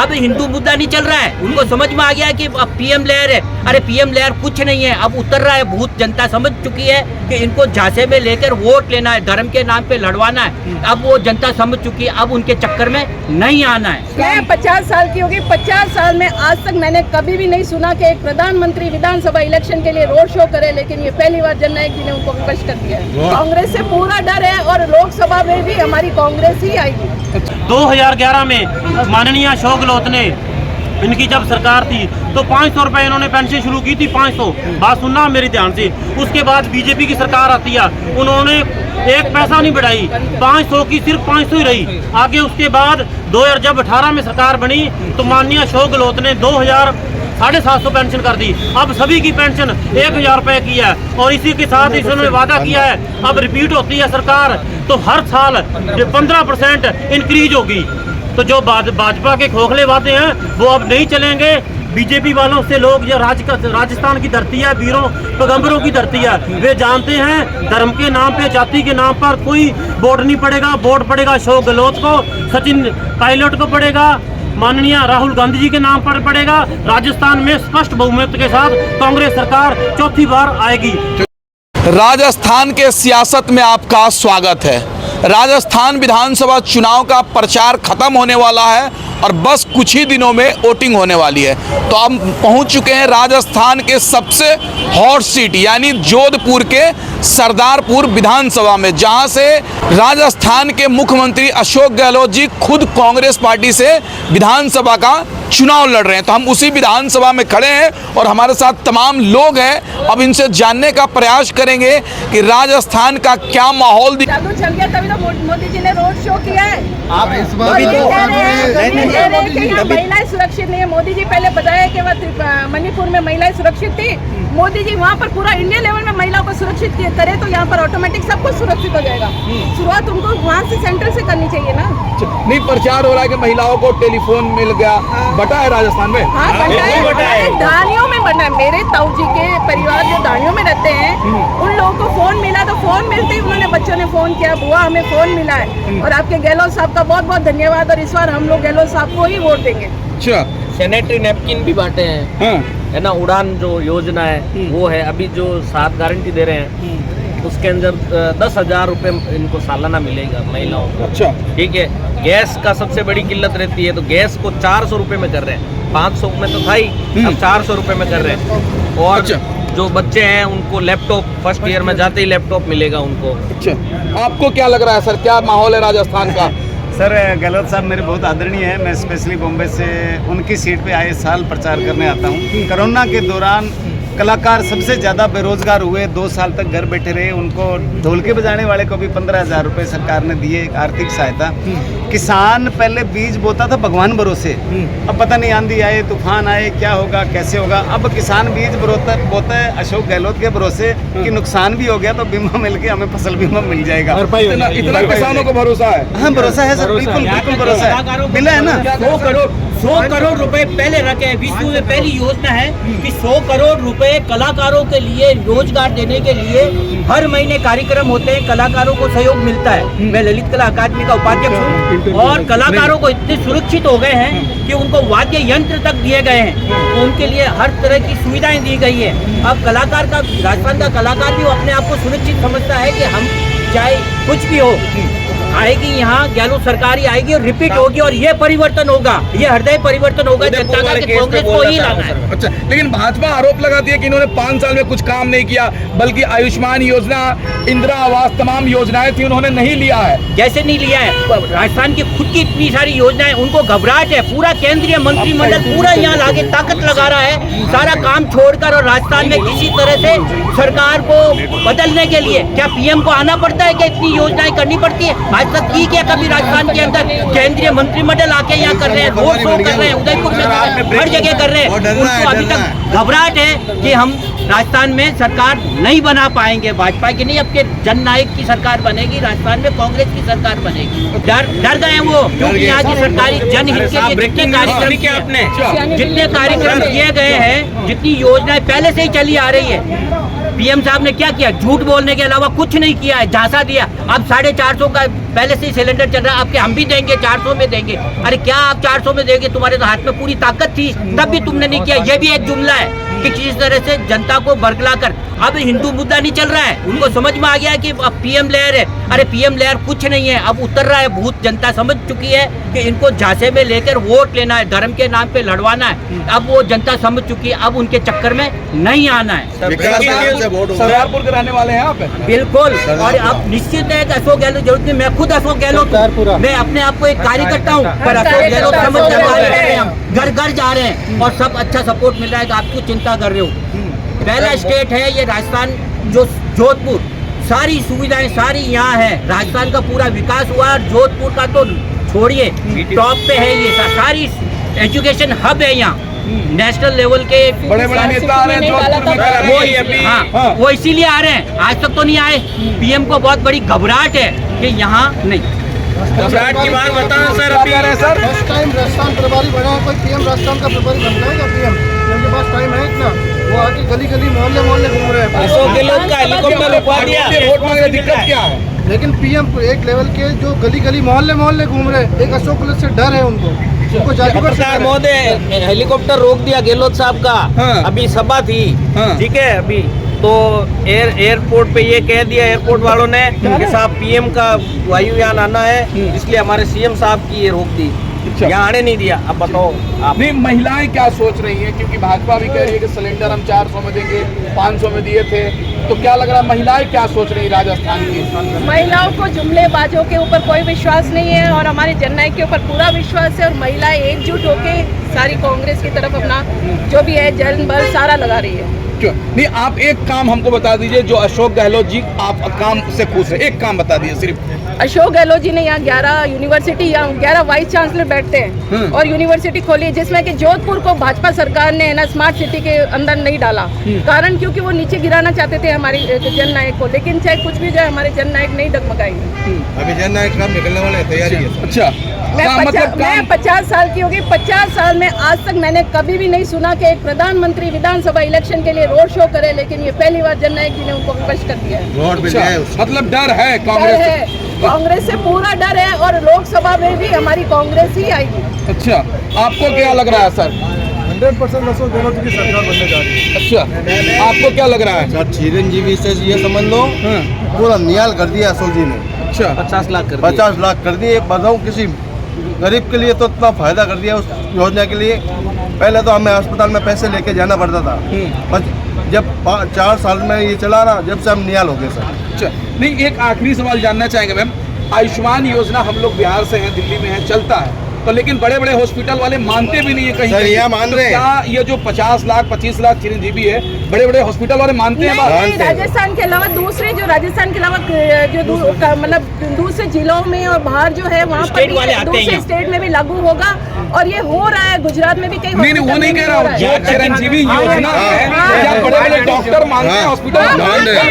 अब हिंदू मुद्दा नहीं चल रहा है, उनको समझ में आ गया है कि अब पीएम लहर है। अरे पीएम लहर कुछ नहीं है, अब उतर रहा है भूत। जनता समझ चुकी है कि इनको झांसे में लेकर वोट लेना है, धर्म के नाम पे लड़वाना है। अब वो जनता समझ चुकी है, अब उनके चक्कर में नहीं आना है। मैं 50 साल की होगी, 50 साल में आज तक मैंने कभी भी नहीं सुना कि एक प्रधानमंत्री विधानसभा इलेक्शन के लिए रोड शो करे, लेकिन ये पहली बार जननायक जी ने उनको विपक्ष कर दिया है। कांग्रेस से पूरा डर है और लोकसभा में भी हमारी कांग्रेस ही आएगी। 2011 में माननीय अशोक गहलोत ने, इनकी जब सरकार थी तो 500 रुपए इन्होंने पेंशन शुरू की थी, 500। बात सुनना मेरी ध्यान से। उसके बाद बीजेपी की सरकार आती है, उन्होंने एक पैसा नहीं बढ़ाई, 500 की सिर्फ 500 ही रही। आगे उसके बाद 2018 में सरकार बनी तो माननीय अशोक गहलोत ने 750 पेंशन कर दी। अब सभी की पेंशन 1000 रुपए की है और इसी के साथ इन्होंने वादा किया है अब रिपीट होती है सरकार तो हर साल 15% इंक्रीज होगी। तो जो भाजपा के खोखले वादे हैं वो अब नहीं चलेंगे। बीजेपी वालों से लोग, ये राजस्थान की धरती है, वीरों पैगंबरों की धरती है, वे जानते हैं धर्म के नाम पे, जाति के नाम पर कोई वोट नहीं पड़ेगा। वोट पड़ेगा अशोक गहलोत को, सचिन पायलट को पड़ेगा, माननीय राहुल गांधी जी के नाम पर पड़ेगा। राजस्थान में स्पष्ट बहुमत के साथ कांग्रेस सरकार चौथी बार आएगी। राजस्थान के सियासत में आपका स्वागत है। राजस्थान विधानसभा चुनाव का प्रचार खत्म होने वाला है और बस कुछ ही दिनों में वोटिंग होने वाली है। तो हम पहुंच चुके हैं राजस्थान के सबसे हॉट सीट यानी जोधपुर के सरदारपुर विधानसभा में, जहां से राजस्थान के मुख्यमंत्री अशोक गहलोत जी खुद कांग्रेस पार्टी से विधानसभा का चुनाव लड़ रहे हैं। तो हम उसी विधानसभा में खड़े हैं और हमारे साथ तमाम लोग हैं। अब इनसे जानने का प्रयास करेंगे कि राजस्थान का क्या माहौल जादू चल गया, तभी तो मोदी जी ने रोड शो किया है। आप इस महिलाएं सुरक्षित नहीं है। मोदी जी पहले बताया कि वह मणिपुर में महिलाएं सुरक्षित थी। मोदी जी वहाँ पर पूरा इंडिया लेवल में महिलाओं को सुरक्षित करे तो यहाँ पर ऑटोमेटिक सब कुछ सुरक्षित हो जाएगा। शुरुआत उनको वहाँ से सेंटर से करनी चाहिए ना। नहीं, प्रचार हो रहा है कि महिलाओं को टेलीफोन मिल गया, बटा है राजस्थान में। हाँ, बटा है, दानियों में बटा है। मेरे ताऊ जी के परिवार जो दानियों में रहते हैं उन लोगों को फोन मिला, तो फोन मिलते ही उन्होंने बच्चों ने फोन किया, बुआ हमें फोन मिला है। और आपके गहलोत साहब का बहुत बहुत धन्यवाद और इस बार हम लोग गहलोत साहब को ही वोट देंगे। अच्छा, सैनिटरी नैपकिन भी बांटे हैं, है ना। उड़ान जो योजना है वो है, अभी जो 7 गारंटी दे रहे हैं उसके अंदर 10,000 रुपये इनको सालाना मिलेगा महिलाओं को। अच्छा, ठीक है। गैस का सबसे बड़ी किल्लत रहती है तो गैस को 400 रुपये में कर रहे हैं, 500 में तो था ही, अब 400 रुपये में कर रहे हैं। और जो बच्चे हैं उनको लैपटॉप, फर्स्ट ईयर में जाते ही लैपटॉप मिलेगा उनको। अच्छा, आपको क्या लग रहा है सर, क्या माहौल है राजस्थान का? सर, गहलोत साहब मेरे बहुत आदरणीय हैं। मैं स्पेशली बॉम्बे से उनकी सीट पे आए साल प्रचार करने आता हूँ। कोरोना के दौरान कलाकार सबसे ज़्यादा बेरोजगार हुए, 2 साल तक घर बैठे रहे। उनको ढोलकी बजाने वाले को भी 15,000 रुपये सरकार ने दिए, आर्थिक सहायता। किसान पहले बीज बोता था भगवान भरोसे, अब पता नहीं आंधी आए, तूफान आए, क्या होगा, कैसे होगा। अब किसान बीज बोता है अशोक गहलोत के भरोसे कि नुकसान भी हो गया तो बीमा मिल के हमें फसल बीमा मिल जाएगा। इतना किसानों को भरोसा है? हाँ, भरोसा है सर, बिल्कुल बिल्कुल भरोसा है। मिला है ना। 100 करोड़ रुपए पहले रखे हैं। विश्व में पहली योजना है कि 100 करोड़ रुपए कलाकारों के लिए रोजगार देने के लिए हर महीने कार्यक्रम होते हैं, कलाकारों को सहयोग मिलता है। मैं ललित कला अकादमी का उपाध्यक्ष हूँ और कलाकारों को इतने सुरक्षित हो गए हैं कि उनको वाद्य यंत्र तक दिए गए हैं, तो उनके लिए हर तरह की सुविधाएं दी गई है। अब कलाकार का, राजस्थान का कलाकार भी अपने आप को सुरक्षित समझता है कि हम चाहे कुछ भी हो, आएगी यहाँ गहलोत सरकार ही आएगी और रिपीट होगी और ये परिवर्तन होगा, ये हृदय परिवर्तन होगा जनता का कि कांग्रेस को ही लाना है। अच्छा, लेकिन भाजपा आरोप लगाती है कि इन्होंने 5 साल में कुछ काम नहीं किया, बल्कि आयुष्मान योजना, इंदिरा आवास, तमाम योजनाएं थी उन्होंने नहीं लिया है। जैसे नहीं लिया है, राजस्थान की खुद की इतनी सारी योजनाएं, उनको घबराहट है। पूरा केंद्रीय मंत्रिमंडल पूरा यहाँ आगे ताकत लगा रहा है सारा काम छोड़कर, और राजस्थान में किसी तरह से सरकार को बदलने के लिए क्या पीएम को आना पड़ता है, क्या इतनी योजनाएं करनी पड़ती है? आज तक की क्या कभी राजस्थान के अंदर केंद्रीय मंत्रिमंडल आके यहाँ कर रहे हैं, रोड शो कर रहे हैं, उदयपुर में हर जगह कर रहे हैं। उनको अभी तक घबराहट है कि हम राजस्थान में सरकार नहीं बना पाएंगे, भाजपा की नहीं, अब के जननायक की सरकार बनेगी, राजस्थान में कांग्रेस की सरकार बनेगी। डर गए वो, क्योंकि यहाँ की सरकारी जनहित के लिए जितने कार्यक्रम किए गए हैं, जितनी योजनाएं पहले से ही चली आ रही है, पीएम साहब ने क्या किया? झूठ बोलने के अलावा कुछ नहीं किया है, झांसा दिया। अब 450 का पहले से ही सिलेंडर चल रहा है, आपके हम भी देंगे 400 में देंगे। अरे क्या आप 400 में देंगे? तुम्हारे तो हाथ में पूरी ताकत थी, तब भी तुमने नहीं किया। ये भी एक जुमला है कि किस तरह से जनता को बरगला कर। अब हिंदू मुद्दा नहीं चल रहा है, उनको समझ में आ गया है कि अब पीएम लेयर है। अरे पीएम लेयर कुछ नहीं है, अब उतर रहा है भूत। जनता समझ चुकी है कि इनको झांसे में लेकर वोट लेना है, धर्म के नाम पे लड़वाना है। अब वो जनता समझ चुकी है, अब उनके चक्कर में नहीं आना है। सरियारपुर के रहने वाले हैं आप? बिल्कुल। और अब निश्चित है कि अशोक गहलोत जरूरत नहीं, मैं खुद अशोक गहलोत हूं। मैं अपने आप को एक कार्यकर्ता हूँ, पर अशोक गहलोत समझ कर रहे हैं, हम घर घर जा रहे हैं और सब अच्छा सपोर्ट मिल रहा है। तो आप क्यों चिंता कर रहे हो? पहला स्टेट है ये राजस्थान, जो जोधपुर, सारी सुविधाएं सारी यहाँ है। राजस्थान का पूरा विकास हुआ और जोधपुर का तो छोड़िए, टॉप पे है ये। सारी एजुकेशन हब है यहाँ, नेशनल लेवल के बड़े बड़े नेता आ रहे हैं जोधपुर में। हाँ, वो इसीलिए आ रहे हैं, आज तक तो नहीं आए। पीएम को बहुत बड़ी घबराहट है कि यहाँ नहीं। घबराहट की बात बताएं सर। अभी सर फर्स्ट टाइम राजस्थान प्रभारी बना है, कोई पीएम राजस्थान का प्रभारी बनता है क्या? पीएम उनके पास टाइम है इतना? वो आके गली गली मोहल्ले मोहल्ले घूम रहे हैं। अशोक गहलोत का हेलीकॉप्टर रुकवा दिया। वोट मांगने दिक्कत क्या है? लेकिन पीएम एक लेवल के जो गली गली मोहल्ले मोहल्ले घूम रहे हैं, एक अशोक गहलोत से डर है उनको जादूगर से डर है। महोदय हेलीकॉप्टर रोक दिया गहलोत साहब का। हाँ। अभी सभा थी, हाँ। ठीक है, अभी तो एयरपोर्ट पे ये कह दिया एयरपोर्ट वालों ने कि साहब पीएम का वायुयान आना है, इसलिए हमारे सीएम साहब की ये रोक दी, यहाँ आने नहीं दिया। अब बताओ आप। नहीं, महिलाएं क्या सोच रही हैं? क्योंकि भाजपा भी कह रही है कि सिलेंडर हम 400 में देंगे, 500 में दिए थे, तो क्या लग रहा है महिलाएं क्या सोच रही राजस्थान की? महिलाओं को जुमलेबाजों के ऊपर कोई विश्वास नहीं है और हमारे जननायक के ऊपर पूरा विश्वास है। और महिलाएं एकजुट होकर सारी कांग्रेस की तरफ अपना जो भी है जन बल सारा लगा रही है। क्यों नहीं? आप एक काम हमको बता दीजिए जो अशोक गहलोत जी आप काम से खुश है, एक काम बता दीजिए सिर्फ। अशोक गहलोत जी ने यहाँ 11 यूनिवर्सिटी या 11 वाइस चांसलर बैठते हैं और यूनिवर्सिटी खोली है, जिसमें कि जोधपुर को भाजपा सरकार ने ना स्मार्ट सिटी के अंदर नहीं डाला। कारण क्योंकि वो नीचे गिराना चाहते थे हमारे जननायक को, लेकिन चाहे कुछ भी जाए हमारे जननायक नहीं डगमगाएंगे। अभी जननायक काम निकलने वाले तैयारी है। अच्छा, मैं 50 साल की होगी, 50 साल में आज तक मैंने कभी भी नहीं सुना कि एक प्रधानमंत्री विधानसभा इलेक्शन के लिए रोड शो करे, लेकिन ये पहली बार जननायक जी ने उनको विपक्ष कर दिया है। मतलब डर है डर कांग्रेस है, कांग्रेस से पूरा डर है और लोकसभा में भी हमारी कांग्रेस ही आएगी। अच्छा, आपको क्या लग रहा है सर? 100% अशोक गहलोत की सरकार बनने जा रही है। अच्छा, आपको क्या लग रहा है? सर चिरंजीवी से ये समझ लो पूरा नियाल कर दिया अशोक जी ने। अच्छा, 50 लाख कर 50 लाख कर दिए। बताऊँ किसी गरीब के लिए तो इतना फायदा कर दिया उस योजना के लिए। पहले तो हमें अस्पताल में पैसे लेके जाना पड़ता था, बस जब 4 साल में ये चला रहा, जब से हम नियाल हो गए सर। अच्छा, नहीं, एक आखिरी सवाल जानना चाहेंगे मैम। आयुष्मान योजना हम लोग बिहार से हैं, दिल्ली में है, चलता है, तो लेकिन बड़े बड़े हॉस्पिटल वाले मानते भी नहीं है कहीं। सर, यहाँ मान रहे हैं। क्या ये जो 50 लाख 25 लाख चिरंजीवी है, बड़े बड़े हॉस्पिटल वाले मानते हैं बात? नहीं, राजस्थान के अलावा दूसरे जो राजस्थान के अलावा जो मतलब दूसरे जिलों में और बाहर जो है वहाँ पर भी दूसरे स्टेट में भी लागू होगा और ये हो रहा है। गुजरात में भी कई नहीं, वो नहीं कह रहा हूँ, जो चिरंजीवी योजना है, क्या बड़े बड़े डॉक्टर मानते हैं हॉस्पिटल?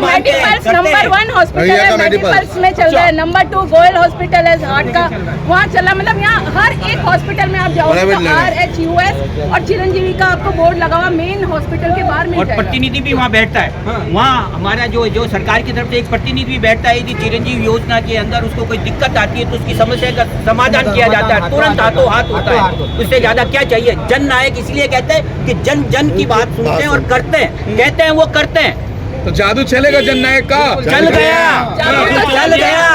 मेडिकल्स नंबर 1 हॉस्पिटल है, मेडिकल्स में चल रहा है। नंबर 2 गोयल हॉस्पिटल है हार्ट का, वहाँ चला। मतलब यहाँ हर एक हॉस्पिटल में आप जाओगे तो RHUS और चिरंजीवी का आपको बोर्ड लगा हुआ मेन हॉस्पिटल के बाहर मिल और जाएगा। प्रतिनिधि भी वहाँ बैठता है। वहाँ हमारा जो सरकार की तरफ से एक प्रतिनिधि भी बैठता है। यदि चिरंजीवी योजना के अंदर उसको कोई दिक्कत आती है तो उसकी समस्या का समाधान किया जाता है, तुरंत हाथों हाथ होता है। उससे ज्यादा क्या चाहिए? जन नायक इसलिए कहते हैं कि जन जन की बात सुनते हैं और करते हैं, कहते हैं वो करते हैं। तो जादू चलेगा जननायक का? चल गया।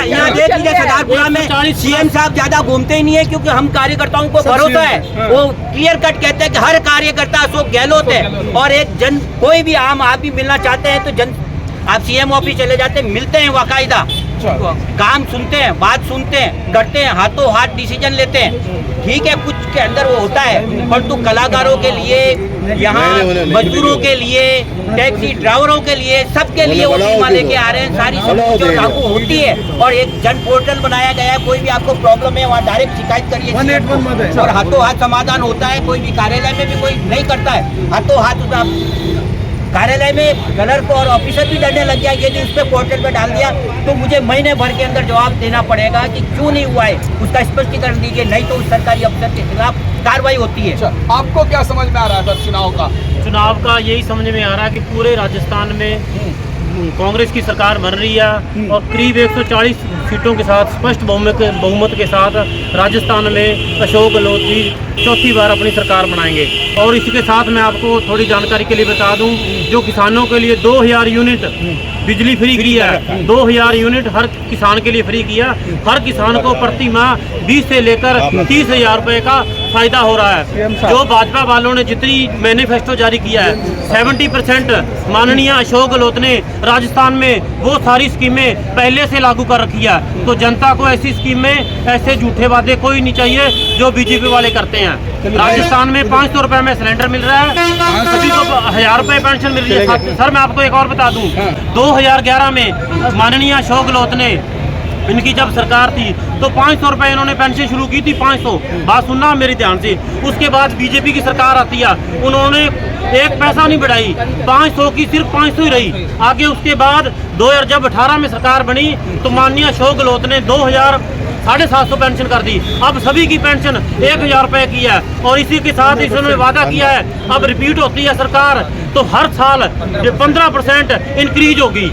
यहाँ देख लीजिए सदारपुरा में सीएम साहब ज्यादा घूमते ही नहीं है, क्योंकि हम कार्यकर्ताओं को भरोसा है। वो क्लियर कट कहते हैं कि हर कार्यकर्ता अशोक गहलोत है। और एक जन कोई भी आम आदमी मिलना चाहते हैं तो जन आप सीएम ऑफिस चले जाते हैं, मिलते हैं, बाकायदा काम सुनते हैं, बात सुनते हैं, करते हैं, हाथों हाथ डिसीजन लेते हैं। ठीक है, कुछ के अंदर वो होता है, परंतु कलाकारों के लिए, यहाँ मजदूरों के लिए, टैक्सी ड्राइवरों के लिए, सबके लिए वो बीमा लेके आ रहे हैं। सारी जो लागू होती है और एक जन पोर्टल बनाया गया है। कोई भी आपको प्रॉब्लम है वहाँ डायरेक्ट शिकायत करिए और हाथों हाथ समाधान होता है। कोई भी कार्यालय में भी कोई नहीं करता है, हाथों हाथ कार्यालय में क्लर्क और ऑफिसर भी डरने लग गया। यदि उस पर पोर्टल पे डाल दिया तो मुझे महीने भर के अंदर जवाब देना पड़ेगा कि क्यों नहीं हुआ है, उसका स्पष्टीकरण दीजिए, नहीं तो उस सरकारी अफसर के खिलाफ कार्रवाई होती है। अच्छा, आपको क्या समझ में आ रहा है सर चुनाव का यही समझ में आ रहा है कि पूरे राजस्थान में कांग्रेस की सरकार बन रही है और करीब 140 सीटों के साथ स्पष्ट बहुमत के साथ राजस्थान में अशोक गहलोत जी चौथी बार अपनी सरकार बनाएंगे। और इसके साथ मैं आपको थोड़ी जानकारी के लिए बता दूं, जो किसानों के लिए 2000 यूनिट बिजली फ्री है, 2000 यूनिट हर किसान के लिए फ्री किया। हर किसान को प्रति माह 20 से लेकर 30,000 रुपये का फायदा हो रहा है। जो भाजपा वालों ने जितनी मैनिफेस्टो जारी किया है 70% माननीय अशोक गहलोत ने राजस्थान में वो सारी स्कीमें पहले से लागू कर रखी है। तो जनता को ऐसी स्कीमें, ऐसे झूठे वादे कोई नहीं चाहिए जो बीजेपी वाले करते हैं। राजस्थान में 500 रुपये में सिलेंडर मिल रहा है, सभी को 1000 रुपये पेंशन मिल रही है। सर मैं आपको एक और बता दूं, 2011 में माननीय अशोक गहलोत ने, इनकी जब सरकार थी तो 500 रुपये इन्होंने पेंशन शुरू की थी, 500। बात सुनना मेरी ध्यान से। उसके बाद बीजेपी की सरकार आती है, उन्होंने एक पैसा नहीं बढ़ाई, 500 की सिर्फ 500 ही रही। आगे उसके बाद 2018 में सरकार बनी तो माननीय अशोक गहलोत ने 2750 पेंशन कर दी। अब सभी की पेंशन 1000 रुपये की है। और इसी के साथ इन्होंने वादा किया है, अब रिपीट होती है सरकार तो हर साल 15% इंक्रीज होगी।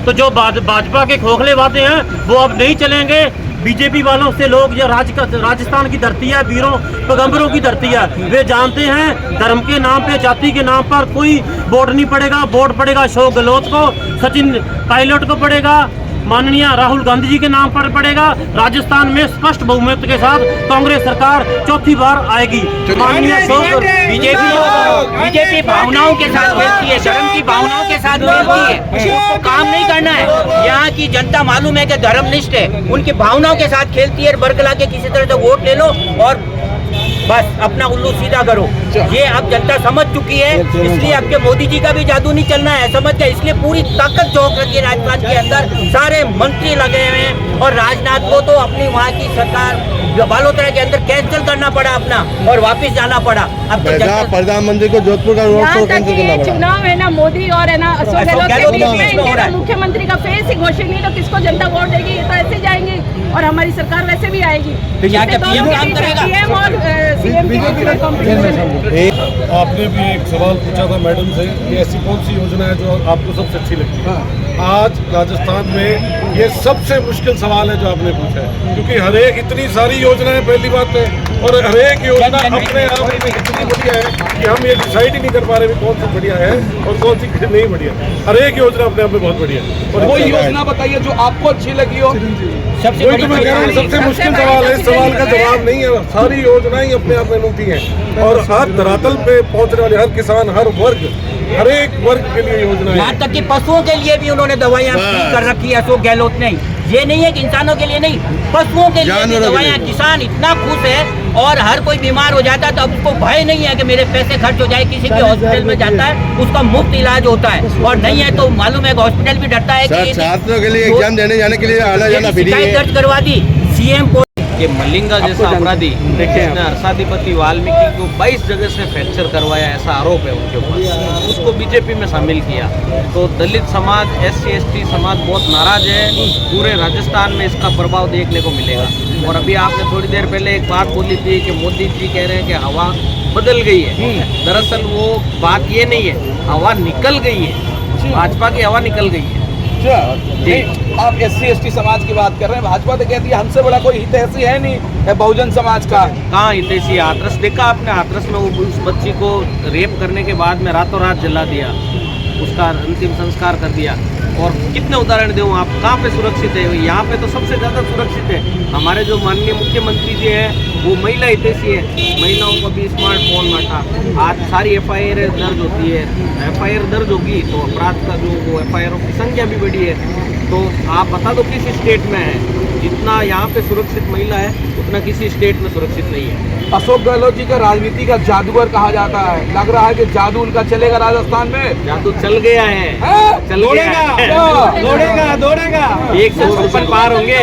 तो जो भाजपा के खोखले वादे हैं वो अब नहीं चलेंगे। बीजेपी वालों से लोग, ये राजस्थान की धरती है, वीरों पैगंबरों की धरती है, वे जानते हैं धर्म के नाम पे, जाति के नाम पर कोई वोट नहीं पड़ेगा। वोट पड़ेगा अशोक गहलोत को, सचिन पायलट को पड़ेगा, माननीय राहुल गांधी जी के नाम पर पड़ेगा। राजस्थान में स्पष्ट बहुमत के साथ कांग्रेस सरकार चौथी बार आएगी। माननीय बीजेपी भावनाओं के साथ खेलती है, धर्म की भावनाओं के साथ खेलती है। उसको काम नहीं करना है। यहाँ की जनता मालूम है कि धर्मनिष्ठ है, उनकी भावनाओं के साथ खेलती है। बरगला के किसी तरह से वोट ले लो और बस अपना उल्लू सीधा करो। ये अब जनता समझ चुकी है, इसलिए आपके मोदी जी का भी जादू नहीं चलना है, समझ गए। इसलिए पूरी ताकत झोंक रखी है राजस्थान के अंदर, सारे मंत्री लगे हुए हैं। और राजनाथ को तो अपनी वहाँ की सरकार बालोतरा के अंदर कैंसिल करना पड़ा अपना, और वापस जाना पड़ा। अब प्रधानमंत्री को जोधपुर का रोड शो कैंसिल करना पड़ा। चुनाव है ना मोदी और है ना अशोक गहलोत के बीच में, इनके मुख्यमंत्री का फेस ही घोषित नहीं, तो किसको जनता वोट देगी? ये तो ऐसे जाएंगे और हमारी सरकार वैसे भी आएगी। तो यहाँ के पीएम काम करेगा। पीएम और सीएम की आपने भी एक सवाल पूछा था मैडम से कि ऐसी कौन सी योजना है जो आपको सबसे अच्छी लगती है। आज राजस्थान में ये सबसे मुश्किल सवाल है जो आपने पूछा है, क्योंकि हर एक इतनी सारी योजनाएं पहली बात है, और हर एक योजना अपने आप में इतनी बढ़िया है कि हम ये डिसाइड ही नहीं कर पा रहे भी कौन सी बढ़िया है और कौन सी नहीं बढ़िया। हर एक योजना अपने आप में बहुत बढ़िया है। और कोई योजना बताइए जो आपको अच्छी लगी हो। सबसे मुश्किल सवाल है, इस सवाल का जवाब नहीं है। सारी योजनाएं अपने आप में अनूठी हैं और हर धरातल पे पहुंचने वाले हर किसान, हर वर्ग, हर एक वर्ग के लिए योजनाएं। यहाँ तक कि पशुओं के लिए भी उन्होंने दवाइयाँ फ्री कर रखी है अशोक गहलोत ने। ये नहीं है कि इंसानों के लिए नहीं, पशुओं के लिए भी दवाइयाँ। किसान इतना खुश है, और हर कोई बीमार हो जाता है तो अब उसको भय नहीं है कि मेरे पैसे खर्च हो जाए। किसी भी हॉस्पिटल में जाता है उसका मुफ्त इलाज होता है, और नहीं है तो मालूम है हॉस्पिटल भी डरता है कि छात्रों के लिए एग्जाम देने जाने के लिए आना जाना फ्री है। शिकायत दर्ज करवा दी सीएम को। कि मलिंगा जैसा अपराधी जिसने हर्षाधिपति वाल्मीकि को 22 जगह से फ्रैक्चर करवाया, ऐसा आरोप है उनके ऊपर, उसको बीजेपी में शामिल किया। तो दलित समाज, SC ST समाज बहुत नाराज है। पूरे राजस्थान में इसका प्रभाव देखने को मिलेगा। और अभी आपने थोड़ी देर पहले एक बात बोली थी कि मोदी जी कह रहे हैं कि हवा बदल गई है। दरअसल वो बात ये नहीं है, हवा निकल गई है, भाजपा की हवा निकल गई है। आप SC ST समाज की बात कर रहे हैं, भाजपा तो कहती है हमसे बड़ा कोई हितैषी है नहीं बहुजन समाज का। कहाँ हितैषी? हाथरस देखा आपने? हाथरस में वो उस बच्ची को रेप करने के बाद में रातों रात जला दिया, उसका अंतिम संस्कार कर दिया। और कितने उदाहरण दूँ आप, कहाँ पे सुरक्षित है? यहाँ पे तो सबसे ज़्यादा सुरक्षित है। हमारे जो माननीय मुख्यमंत्री जी हैं वो महिला हितैषी है, महिलाओं को भी स्मार्टफोन बांटा। आज सारी FIR दर्ज होती है, FIR दर्ज होगी तो अपराध का जो वो FIR की संख्या भी बढ़ी है। तो आप बता दो किस स्टेट में है? जितना यहाँ पे सुरक्षित महिला है उतना किसी स्टेट में सुरक्षित नहीं है। अशोक गहलोत जी का राजनीति का जादूगर कहा जाता है, लग रहा है कि जादू उनका चलेगा राजस्थान में। जादू चल गया है, चल गया है। दौड़ेगा 156 पार होंगे।